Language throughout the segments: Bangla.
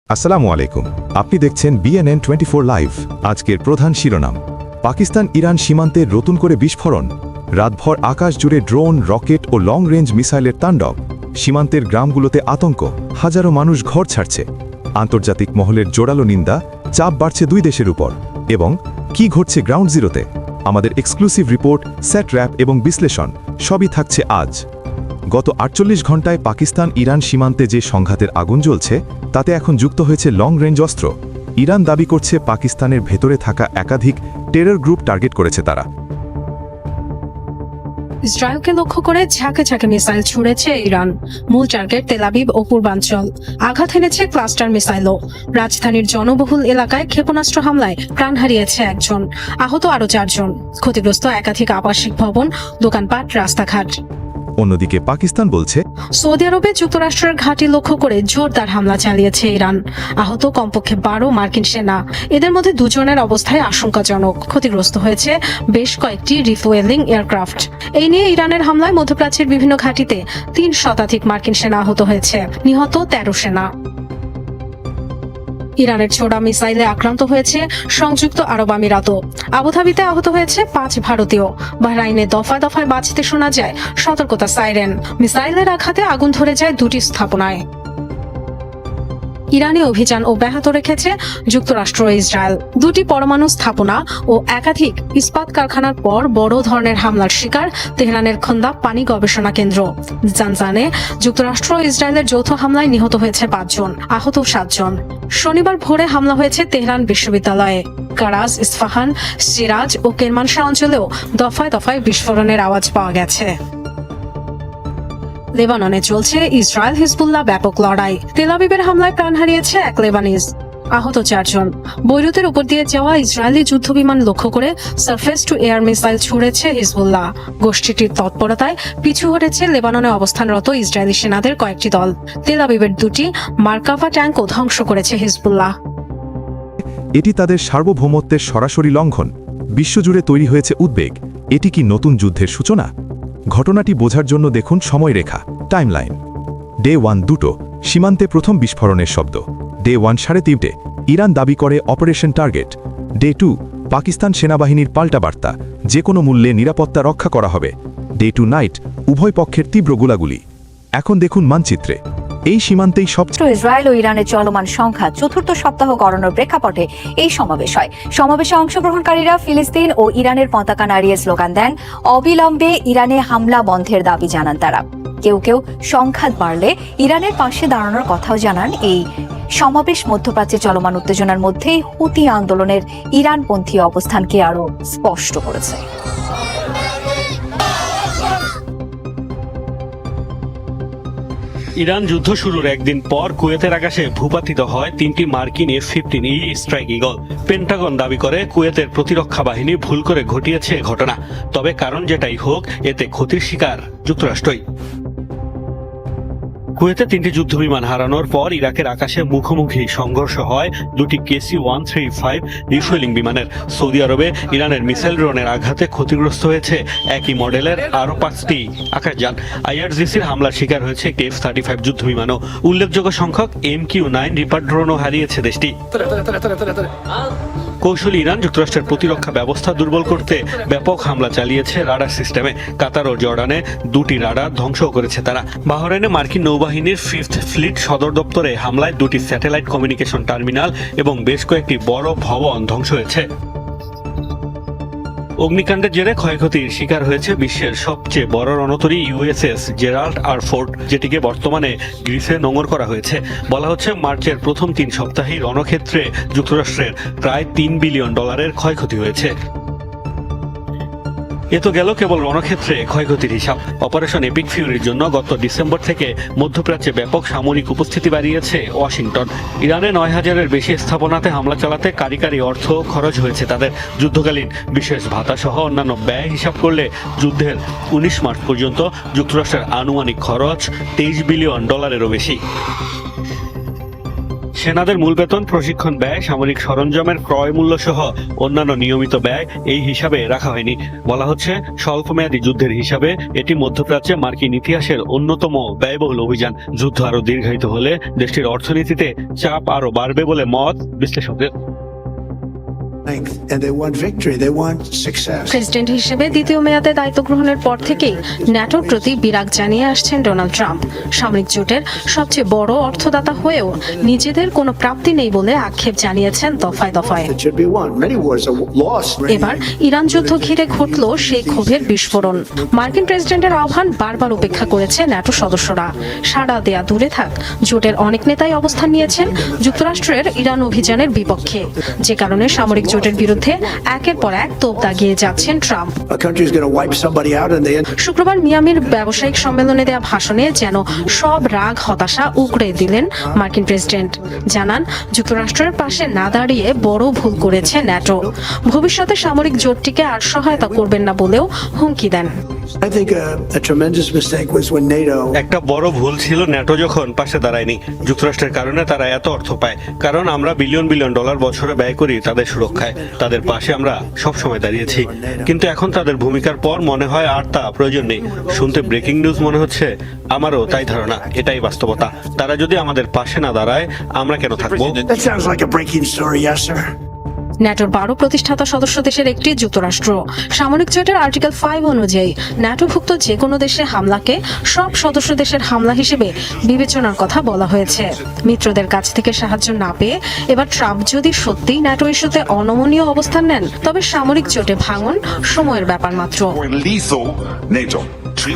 আসসালামু আলাইকুম। আপনি দেখছেন BNN 24 লাইভ। আজকের প্রধান শিরোনাম, পাকিস্তান ইরান সীমান্তে নতুন করে বিস্ফোরণ, রাতভর আকাশ জুড়ে ড্রোন, রকেট ও লং রেঞ্জ মিসাইলের তাণ্ডব, সীমান্তের গ্রামগুলোতে আতঙ্ক, হাজারো মানুষ ঘর ছাড়ছে, আন্তর্জাতিক মহলের জোরালো নিন্দা, চাপ বাড়ছে দুই দেশের উপর, এবং কি ঘটছে গ্রাউন্ড জিরোতে। আমাদের এক্সক্লুসিভ রিপোর্ট, সেট র্যাপ এবং বিশ্লেষণ সবই থাকছে আজ। গত ৪৮ ঘণ্টায় পাকিস্তান ইরান সীমান্তে যে সংঘাতের আগুন জ্বলছে তাতে এখন যুক্ত হয়েছে লং রেঞ্জ অস্ত্র। ইরান দাবি করছে পাকিস্তানের ভেতরে থাকা একাধিক টেরর গ্রুপ টার্গেট করেছে তারা। ইসরায়েলকে লক্ষ্য করে ঝাঁকে ঝাঁকে মিসাইল ছুড়েছে ইরান। মূল টার্গেট তেল আবিব ও পূর্বাঞ্চল। আঘাত এনেছে ক্লাস্টার মিসাইলও। রাজধানীর জনবহুল এলাকায় ক্ষেপণাস্ত্র হামলায় প্রাণ হারিয়েছে একজন, আহত আরও ৪ জন। ক্ষতিগ্রস্ত একাধিক আবাসিক ভবন, দোকানপাট, রাস্তাঘাট। অন্যদিকে পাকিস্তান বলছে, সৌদি আরবে যুক্তরাষ্ট্রের ঘাঁটি লক্ষ্য করে জোরদার হামলা চালিয়েছে ইরান। আহত কমপক্ষে ১২ মার্কিন সেনা, এদের মধ্যে ২ জনের অবস্থায় আশঙ্কাজনক। ক্ষতিগ্রস্ত হয়েছে বেশ কয়েকটি রিফুয়েলিং এয়ারক্রাফট। এই নিয়ে ইরানের হামলায় মধ্যপ্রাচ্যের বিভিন্ন ঘাঁটিতে ৩ শতাধিক মার্কিন সেনা আহত হয়েছে, নিহত ১৩ সেনা। ইরানের ছোড়া মিসাইলে আক্রান্ত হয়েছে সংযুক্ত আরব আমিরাতও। আবুধাবিতে আহত হয়েছে ৫ ভারতীয়। বাহরাইনে দফায় দফায় বাজতে শোনা যায় সতর্কতা সাইরেন। মিসাইলের আঘাতে আগুন ধরে যায় ২টি স্থাপনায়। ইরানি অভিযান অব্যাহত রেখেছে যুক্তরাষ্ট্র ও ইসরায়েল। ২টি পরমাণু স্থাপনা ও একাধিক ইস্পাত কারখানার পর বড় ধরনের হামলার শিকার তেহরানের খন্দা পানি গবেষণা কেন্দ্র। জানজানে যুক্তরাষ্ট্র ও ইসরায়েলের যৌথ হামলায় নিহত হয়েছে ৫ জন, আহত ৭ জন। শনিবার ভোরে হামলা হয়েছে তেহরান বিশ্ববিদ্যালয়ে। কারাজ, ইস্ফাহান, সিরাজ ও কেরমানশাহ অঞ্চলেও দফায় দফায় বিস্ফোরণের আওয়াজ পাওয়া গেছে। লেবাননে চলছে ইসরায়েল হিজবুল্লাহ ব্যাপক লড়াই। তেল আবিবের হামলায় প্রাণ হারিয়েছে এক লেবানিজ, আহত ৪ জন। বৈরুতের উপর দিয়ে যাওয়া ইসরায়েলি যুদ্ধবিমান লক্ষ্য করে সারফেস টু এয়ার মিসাইল ছুড়েছে হিজবুল্লাহ। গোষ্ঠীটির তৎপরতায় পিছু হটেছে লেবাননে অবস্থানরত ইসরায়েলি সেনাদের কয়েকটি দল। তেল আবিবের ২টি মার্কাভা ট্যাঙ্কও ধ্বংস করেছে হিজবুল্লাহ। এটি তাদের সার্বভৌমত্বের সরাসরি লঙ্ঘন। বিশ্বজুড়ে তৈরি হয়েছে উদ্বেগ। এটি কি নতুন যুদ্ধের সূচনা? ঘটনাটি বোঝার জন্য দেখুন সময়রেখা, টাইমলাইন। ডে 1 দুটো, সীমান্তে প্রথম বিস্ফোরণের শব্দ। ডে 1 3:30, ইরান দাবি করে অপারেশন টার্গেট। ডে 2, পাকিস্তান সেনাবাহিনীর পাল্টা বার্তা, যে কোনো মূল্যে নিরাপত্তা রক্ষা করা হবে। ডে 2 নাইট, উভয় পক্ষের তীব্র গোলাগুলি। এখন দেখুন মানচিত্রে, এই সীমান্তেই সবচেয়ে ইসরায়েল ও ইরানের চলমান সংঘাত চতুর্থ সপ্তাহ গড়ানোর প্রেক্ষাপটে এই সমাবেশ হয়। সমাবেশে অংশগ্রহণকারীরা ফিলিস্তিন ও ইরানের পতাকা নাড়িয়ে স্লোগান দেন। অবিলম্বে ইরানে হামলা বন্ধের দাবি জানান তারা। কেউ কেউ সংঘাত বাড়লে ইরানের পাশে দাঁড়ানোর কথাও জানান। এই সমাবেশ মধ্যপ্রাচ্যে চলমান উত্তেজনার মধ্যেই হুতি আন্দোলনের ইরানপন্থী অবস্থানকে আরও স্পষ্ট করেছে। ইরান যুদ্ধ শুরুর একদিন পর কুয়েতের আকাশে ভূপাতিত হয় ৩টি মার্কিন F-15 স্ট্রাইক ঈগল। পেন্টাগন দাবি করে কুয়েতের প্রতিরক্ষা বাহিনী ভুল করে ঘটিয়েছে ঘটনা। তবে কারণ যেটাই হোক, এতে ক্ষতির শিকার যুক্তরাষ্ট্রই। কুয়েতে 3টি যুদ্ধবিমান হারানোর পর ইরাকের আকাশে মুখোমুখি সংঘর্ষ হয় 2টি KC-135 রিফুয়েলিং বিমানের। সৌদি আরবে ইরানের মিসাইল ড্রোনের আঘাতে ক্ষতিগ্রস্ত হয়েছে একই মডেলের আরও 5টি আকাশযান। IRGCর হামলার শিকার হয়েছে একটি F-35 যুদ্ধবিমানও। উল্লেখযোগ্য সংখ্যক MQ-9 রিপার ড্রোনও হারিয়েছে দেশটি। কৌশলী ইরান যুক্তরাষ্ট্রের প্রতিরক্ষা ব্যবস্থা দুর্বল করতে ব্যাপক হামলা চালিয়েছে রাডার সিস্টেমে। কাতার ও জর্ডানে 2টি রাডার ধ্বংস করেছে তারা। বাহরাইনে মার্কিন নৌবাহিনীর 5th ফ্লিট সদর দপ্তরে হামলায় 2টি স্যাটেলাইট কমিউনিকেশন টার্মিনাল এবং বেশ কয়েকটি বড় ভবন ধ্বংস হয়েছে। অগ্নিকাণ্ডের জেরে ক্ষয়ক্ষতির শিকার হয়েছে বিশ্বের সবচেয়ে বড় রণতরী USS জেরাল্ড আর ফোর্ড, যেটিকে বর্তমানে গ্রিসে নোঙর করা হয়েছে। বলা হচ্ছে মার্চের প্রথম 3 সপ্তাহেই রণক্ষেত্রে যুক্তরাষ্ট্রের প্রায় $3 বিলিয়ন ক্ষয়ক্ষতি হয়েছে। এ তো গেল কেবল রণক্ষেত্রে ক্ষয়ক্ষতির হিসাব। অপারেশন এপিক ফিউরির জন্য গত ডিসেম্বর থেকে মধ্যপ্রাচ্যে ব্যাপক সামরিক উপস্থিতি বাড়িয়েছে ওয়াশিংটন। ইরানে 9,000-এর বেশি স্থাপনাতে হামলা চালাতে কারিগরি অর্থ খরচ হয়েছে তাদের। যুদ্ধকালীন বিশেষ ভাতা সহ অন্যান্য ব্যয় হিসাব করলে যুদ্ধের 19 মার্চ পর্যন্ত যুক্তরাষ্ট্রের আনুমানিক খরচ $23 বিলিয়ন বেশি। সেনাদের মূল বেতন, প্রশিক্ষণ ব্যয়, সামরিক সরঞ্জামের ক্রয় মূল্য সহ অন্যান্য নিয়মিত ব্যয় এই হিসাবে রাখা হয়নি। বলা হচ্ছে স্বল্পমেয়াদী যুদ্ধের হিসাবে এটি মধ্যপ্রাচ্যে মার্কিন ইতিহাসের অন্যতম ব্যয়বহুল অভিযান। যুদ্ধ আরো দীর্ঘায়িত হলে দেশটির অর্থনীতিতে চাপ আরো বাড়বে বলে মত বিশ্লেষকদের। And they want victory. They want success. President হিসেবে দ্বিতীয় মেয়াদে দায়িত্ব গ্রহণের পর থেকেই ন্যাটোর প্রতি বিরাগ জানিয়ে আসছেন ডোনাল্ড ট্রাম্প। সামরিক জোটের সবচেয়ে বড় অর্থদাতা হয়েও নিজেদের কোনো প্রাপ্তি নেই বলে আক্ষেপ জানিয়েছেন দফায় দফায়। It should be won. Many wars are lost. এবার ইরান যুদ্ধ ঘিরে ঘটল সেই ক্ষোভের বিস্ফোরণ। মার্কিন প্রেসিডেন্টের আহ্বান বারবার উপেক্ষা করেছে ন্যাটো সদস্যরা। সাড়া দেয়া দূরে থাক, জোটের অনেক নেতাই অবস্থান নিয়েছেন যুক্তরাষ্ট্রের ইরান অভিযানের বিপক্ষে, যে কারণে সামরিক জোটের বিরুদ্ধে একের পর এক তোপ দাগিয়ে যাচ্ছেন Trump. A country is going to wipe somebody out, and they end. শুক্রবার মিয়ামির ব্যবসায়িক সম্মেলনে দেয়া ভাষণে যেন সব রাগ হতাশা উগড়ে দিলেন মার্কিন প্রেসিডেন্ট। জানান, যুক্তরাষ্ট্রের পাশে না দাঁড়িয়ে বড় ভুল করেছে ন্যাটো। ভবিষ্যতে সামরিক জোটটিকে আর সহায়তা করবেন না বলেও হুমকি দেন। I think a tremendous mistake was when NATO. একটা বড় ভুল ছিল ন্যাটো যখন পাশে দাঁড়ায়নি। যুক্তরাষ্ট্রের কারণে তারা এত অর্থ পায়, কারণ আমরা বিলিয়ন বিলিয়ন ডলার বছরে ব্যয় করি তাদের সুরক্ষায়। তাদের পাশে আমরা সব সময় দাঁড়িয়েছি, কিন্তু এখন তাদের ভূমিকার পর মনে হয় আর তা প্রয়োজন নেই। শুনতে ব্রেকিং নিউজ মনে হচ্ছে, আমারও তাই ধারণা। এটাই বাস্তবতা। তারা যদি আমাদের পাশে না দাঁড়ায়, আমরা কেন থাকবো? That sounds like a breaking story, yes, sir. ন্যাটোর 12 প্রতিষ্ঠাতা সদস্য দেশের একটি যুক্তরাষ্ট্র। সামরিক জোটের আর্টিকেল 5 অনুযায়ী ন্যাটোভুক্ত যে কোনো দেশে হামলাকে সব সদস্য দেশের হামলা হিসেবে বিবেচনার কথা বলা হয়েছে। মিত্রদের কাছ থেকে সাহায্য না পেয়ে এবার ট্রাম্প যদি সত্যিই ন্যাটো ইস্যুতে অনমনীয় অবস্থান নেন, তবে সামরিক জোটে ভাঙন সময়ের ব্যাপার মাত্র। lethal NATO.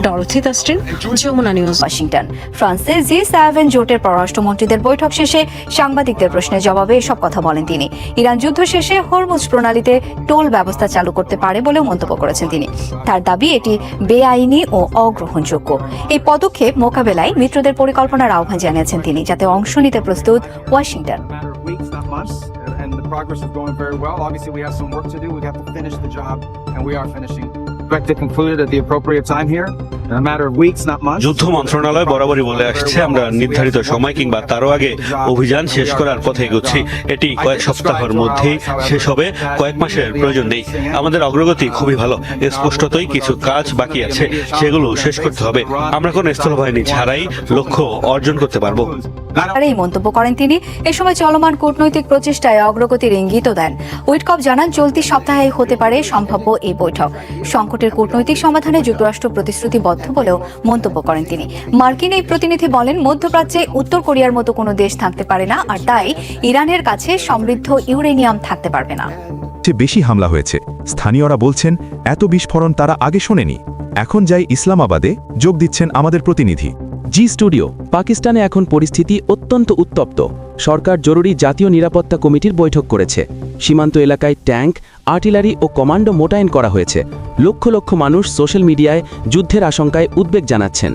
Dorothy Dustin, Jamuna news, Washington. ফ্রান্সে G7 জোটের পররাষ্ট্রমন্ত্রীদের বৈঠক শেষে সাংবাদিকদের প্রশ্নের জবাবে এসব কথা বলেন তিনি। ইরান যুদ্ধ শেষে হরমুজ প্রণালীতে টোল ব্যবস্থা চালু করতে পারে বলেও মন্তব্য করেছেন তিনি। তার দাবি এটি বেআইনি ও অগ্রহণযোগ্য। এই পদক্ষেপ মোকাবেলায় মিত্রদের পরিকল্পনার আহ্বান জানিয়েছেন তিনি, যাতে অংশ নিতে প্রস্তুত Washington. matter of weeks, not months, and the progress is going very well. Obviously, we have some work to do. We have to finish the job, and we are finishing. Expect to conclude it at the appropriate time here. In a matter of weeks, not months. যুদ্ধ মন্ত্রণালয় বরাবরই বলে আসছে, আমরা নির্ধারিত সময় কিংবা তারও আগে অভিযান শেষ করার পথে এগোচ্ছি। এটি কয়েক সপ্তাহের মধ্যেই শেষ হবে, কয়েক মাসের প্রয়োজন নেই। আমাদের অগ্রগতি খুবই ভালো। স্পষ্টতই কিছু কাজ বাকি আছে, সেগুলো শেষ করতে হবে। আমরা কোনো স্থলবাহিনী ছাড়াই লক্ষ্য অর্জন করতে পারবো। আর এই মন্তব্য করেন তিনি। এ সময় চলমান কূটনৈতিক প্রচেষ্টায় অগ্রগতির ইঙ্গিতও দেন। উইটকফ জানান, চলতি সপ্তাহে হতে পারে সম্ভাব্য এই বৈঠক। সংকটের কূটনৈতিক সমাধানে যুক্তরাষ্ট্র প্রতিশ্রুতিবদ্ধ বলেও মন্তব্য করেন তিনি। মার্কিন এই প্রতিনিধি বলেন, মধ্যপ্রাচ্যে উত্তর কোরিয়ার মতো কোনো দেশ থাকতে পারে না, আর তাই ইরানের কাছে সমৃদ্ধ ইউরেনিয়াম থাকতে পারবে না। বেশি হামলা হয়েছে। স্থানীয়রা বলছেন, এত বিস্ফোরণ তারা আগে শোনেনি। এখন যাই ইসলামাবাদে, যোগ দিচ্ছেন আমাদের প্রতিনিধি। জি স্টুডিও। পাকিস্তানে এখন পরিস্থিতি অত্যন্ত উত্তপ্ত। সরকার জরুরি জাতীয় নিরাপত্তা কমিটির বৈঠক করেছে। সীমান্ত এলাকায় ট্যাঙ্ক, আর্টিলারি ও কমান্ডো মোতায়েন করা হয়েছে। লক্ষ লক্ষ মানুষ সোশ্যাল মিডিয়ায় যুদ্ধের আশঙ্কায় উদ্বেগ জানাচ্ছেন।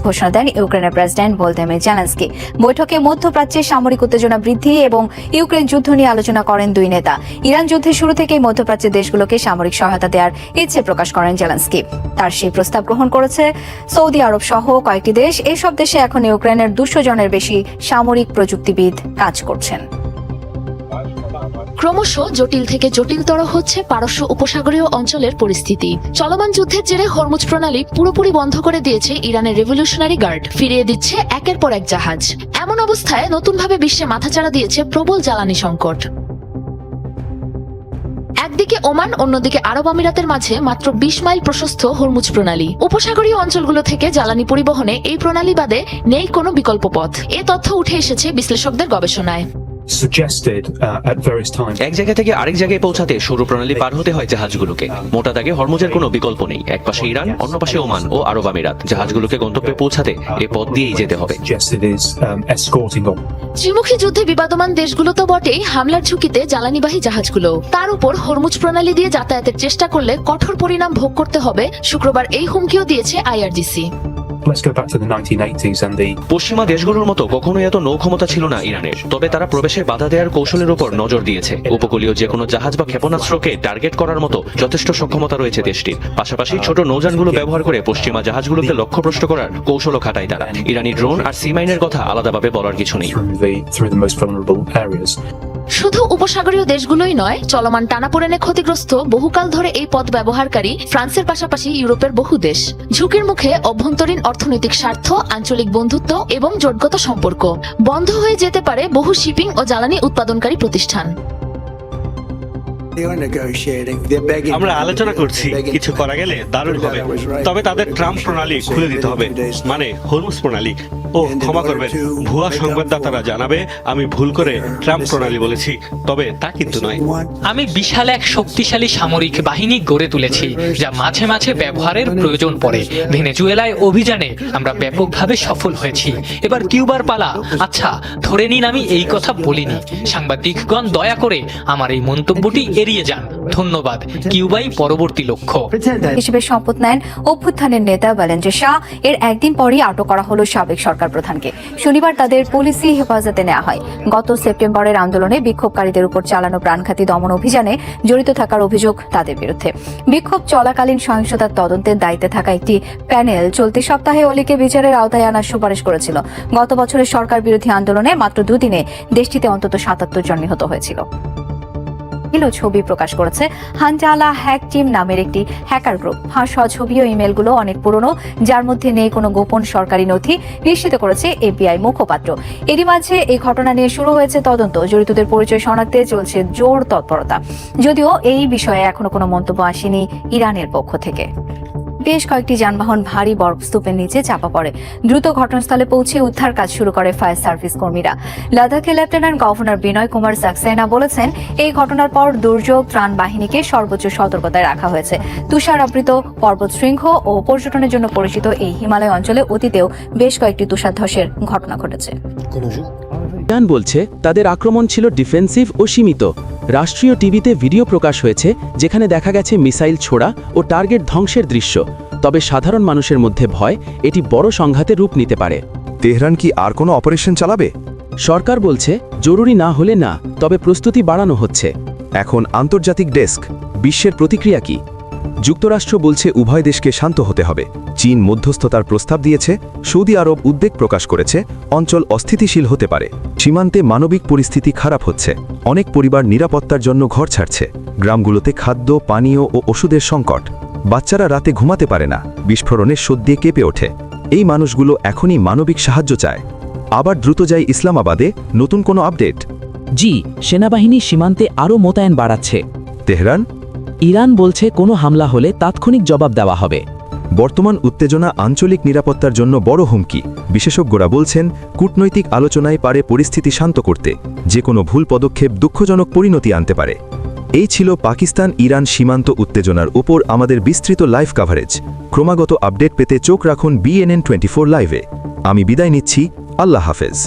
ঘোষণা দেন ইউক্রেনের প্রেসিডেন্ট ভলোদিমির জেলেনস্কি। বৈঠকে মধ্যপ্রাচ্যে সামরিক উত্তেজনা বৃদ্ধি এবং ইউক্রেন যুদ্ধ নিয়ে আলোচনা করেন দুই নেতা। ইরান যুদ্ধের শুরু থেকেই মধ্যপ্রাচ্যের দেশগুলোকে সামরিক সহায়তা দেওয়ার ইচ্ছে প্রকাশ করেন জেলেনস্কি। তার সেই প্রস্তাব গ্রহণ করেছে সৌদি আরব সহ কয়েকটি দেশ। এসব দেশে এখন ইউক্রেনের 200 জনের বেশি সামরিক প্রযুক্তিবিদ কাজ করছেন। ক্রমশ জটিল থেকে জটিলতর হচ্ছে পারস্য উপসাগরীয় অঞ্চলের পরিস্থিতি। চলমান যুদ্ধের জেরে হরমুজ প্রণালী পুরোপুরি বন্ধ করে দিয়েছে ইরানের রেভলিউশনারি গার্ড, ফিরিয়ে দিচ্ছে একের পর এক জাহাজ। এমন অবস্থায় নতুনভাবে বিশ্বে মাথাচাড়া দিয়েছে প্রবল জ্বালানি সংকট। একদিকে ওমান, অন্যদিকে আরব আমিরাতের মাঝে মাত্র 20 মাইল প্রশস্ত হরমুজ প্রণালী। উপসাগরীয় অঞ্চলগুলো থেকে জ্বালানি পরিবহনে এই প্রণালী বাদে নেই কোনো বিকল্প পথ। এ তথ্য উঠে এসেছে বিশ্লেষকদের গবেষণায়। এক জায়গা থেকে আরেক জায়গায় পৌঁছাতে সৌর প্রণালী পার হতে হয় জাহাজগুলোকে। মোটা দাগে হরমুজের কোনো বিকল্প নেই। এক পাশে ইরান, অন্য পাশে ওমান ও আরব আমিরাত। জাহাজগুলোকে গন্তব্যে পৌঁছাতে এ পথ দিয়েই যেতে হবে। ত্রিমুখী যুদ্ধে বিবাদমান দেশগুলো তো বটেই, হামলার ঝুঁকিতে জ্বালানিবাহী জাহাজগুলো। তার উপর হরমুজ প্রণালী দিয়ে যাতায়াতের চেষ্টা করলে কঠোর পরিণাম ভোগ করতে হবে। শুক্রবার এই হুমকিও দিয়েছে IRGC। let's go back to the 1980s and the পশ্চিমা দেশগুলোর মতো কখনোই এত নৌক্ষমতা ছিল না ইরানের, তবে তারা প্রবেশে বাধা দেওয়ার কৌশলের উপর নজর দিয়েছে। উপকূলীয় যে কোনো জাহাজ বা ক্ষেপণাস্ত্রকে টার্গেট করার মতো যথেষ্ট সক্ষমতা রয়েছে দেশটির। পাশাপাশি ছোট নৌযানগুলো ব্যবহার করে পশ্চিমা জাহাজগুলোকে লক্ষ্যভ্রষ্ট করার কৌশলও খাটায় তারা। ইরানি ড্রোন আর সি মাইনের কথা আলাদাভাবে বলার কিছু নেই। through the most vulnerable areas. শুধু উপসাগরীয় দেশগুলোই নয়, চলমান টানাপোড়েনে ক্ষতিগ্রস্ত বহুকাল ধরে এই পথ ব্যবহারকারী ফ্রান্সের পাশাপাশি ইউরোপের বহু দেশ। ঝুঁকির মুখে অভ্যন্তরীণ অর্থনৈতিক স্বার্থ, আঞ্চলিক বন্ধুত্ব এবং জোটগত সম্পর্ক। বন্ধ হয়ে যেতে পারে বহু শিপিং ও জ্বালানি উৎপাদনকারী প্রতিষ্ঠান। They are negotiating. They're begging. আমরা আলোচনা করছি, কিছু করা গেলে দারুণ হবে। তবে তাদের ট্রাম্প প্রণালী খুলে দিতে হবে, মানে হরমুজ প্রণালী। ও ক্ষমা করবেন, ভুয়া সংবাদদাতারা জানাবে আমি ভুল করে ট্রাম্প প্রণালী বলেছি, তবে তা কিন্তু নয়। আমি বিশাল এক শক্তিশালী সামরিক বাহিনী গড়ে তুলেছি, যা মাঝে মাঝে ব্যবহারের প্রয়োজন পড়ে। ভেনেজুয়েলায় অভিযানে আমরা ব্যাপকভাবে সফল হয়েছি। এবার কিউবার পালা। আচ্ছা, ধরে নিন আমি এই কথা বলিনি। সাংবাদিকগণ দয়া করে আমার এই মন্তব্যটি এড়িয়ে যান। ধন্যবাদ। কিউবাই পরবর্তী লক্ষ্য হিসেবে শপথ নেন অভ্যুত্থানের নেতা বেলেঞ্জে শাহ। এর একদিন পরই আটক করা হলো সাবেক সরকার প্রধানকে। শনিবার তাদের পুলিশি হেফাজতে নেওয়া হয়। গত সেপ্টেম্বরের আন্দোলনে বিক্ষোভকারীদের উপর চালানো প্রাণঘাতী দমন অভিযানে জড়িত থাকার অভিযোগ তাদের বিরুদ্ধে। বিক্ষোভ চলাকালীন সহিংসতার তদন্তের দায়িত্বে থাকা একটি প্যানেল চলতি সপ্তাহে অলিকে বিচারের আওতায় আনার সুপারিশ করেছিল। গত বছরের সরকার বিরোধী আন্দোলনে মাত্র দুদিনে দেশটিতে অন্তত ৭৭ জন নিহত হয়েছিল। ছবি প্রকাশ করেছে হানজালা হ্যাক টিম নামের একটি হ্যাকার গ্রুপ। ফাঁস হওয়া ছবি ও ইমেলগুলো অনেক পুরনো, যার মধ্যে নেই কোনো গোপন সরকারি নথি, নিশ্চিত করেছে এফবিআই মুখপাত্র। এরই মাঝে এই ঘটনা নিয়ে শুরু হয়েছে তদন্ত। জড়িতদের পরিচয় শনাক্তে চলছে জোর তৎপরতা, যদিও এই বিষয়ে এখনো কোনো মন্তব্য আসেনি ইরানের পক্ষ থেকে। বেশ কয়েকটি যানবাহন ভারী বরফস্তূপের নিচে চাপা পড়ে। দ্রুত ঘটনাস্থলে পৌঁছে উদ্ধার কাজ শুরু করে ফায়ার সার্ভিস কর্মীরা। লাদাখের লেফটেন্যান্ট গভর্নর বিনয় কুমার সাক্সেনা বলেছেন, এই ঘটনার পর দুর্যোগ ত্রাণ বাহিনীকে সর্বোচ্চ সতর্কতায় রাখা হয়েছে। তুষারাবৃত পর্বত শৃঙ্গ ও পর্যটনের জন্য পরিচিত এই হিমালয় অঞ্চলে অতীতেও বেশ কয়েকটি তুষারধসের ঘটনা ঘটেছে। ইরান বলছে তাদের আক্রমণ ছিল ডিফেন্সিভ ও সীমিত। রাষ্ট্রীয় টিভিতে ভিডিও প্রকাশ হয়েছে যেখানে দেখা গেছে মিসাইল ছোড়া ও টার্গেট ধ্বংসের দৃশ্য। তবে সাধারণ মানুষের মধ্যে ভয় এটি বড় সংঘাতের রূপ নিতে পারে। তেহরান কি আর কোনো অপারেশন চালাবে? সরকার বলছে জরুরি না হলে না, তবে প্রস্তুতি বাড়ানো হচ্ছে। এখন আন্তর্জাতিক ডেস্ক, বিশ্বের প্রতিক্রিয়া কি? যুক্তরাষ্ট্র বলছে উভয় দেশকে শান্ত হতে হবে। চীন মধ্যস্থতার প্রস্তাব দিয়েছে। সৌদি আরব উদ্বেগ প্রকাশ করেছে, অঞ্চল অস্থিতিশীল হতে পারে। সীমান্তে মানবিক পরিস্থিতি খারাপ হচ্ছে। অনেক পরিবার নিরাপত্তার জন্য ঘর ছাড়ছে। গ্রামগুলোতে খাদ্য, পানীয় ও ওষুধের সংকট। বাচ্চারা রাতে ঘুমাতে পারে না, বিস্ফোরণের শোধ কেঁপে ওঠে। এই মানুষগুলো এখনই মানবিক সাহায্য চায়। আবার দ্রুত যায় ইসলামাবাদে, নতুন কোনো আপডেট? জি, সেনাবাহিনী সীমান্তে আরও মোতায়েন বাড়াচ্ছে। তেহরান? ইরান বলছে কোনো হামলা হলে তাৎক্ষণিক জবাব দেওয়া হবে। বর্তমান উত্তেজনা আঞ্চলিক নিরাপত্তার জন্য বড় হুমকি। বিশেষজ্ঞরা বলছেন কূটনৈতিক আলোচনায় পারে পরিস্থিতি শান্ত করতে। যে কোনো ভুল পদক্ষেপ দুঃখজনক পরিণতি আনতে পারে। এই ছিল পাকিস্তান ইরান সীমান্ত উত্তেজনার উপর আমাদের বিস্তৃত লাইভ কাভারেজ। ক্রমাগত আপডেট পেতে চোখ রাখুন BNN 24 লাইভে। আমি বিদায় নিচ্ছি, আল্লাহ হাফেজ।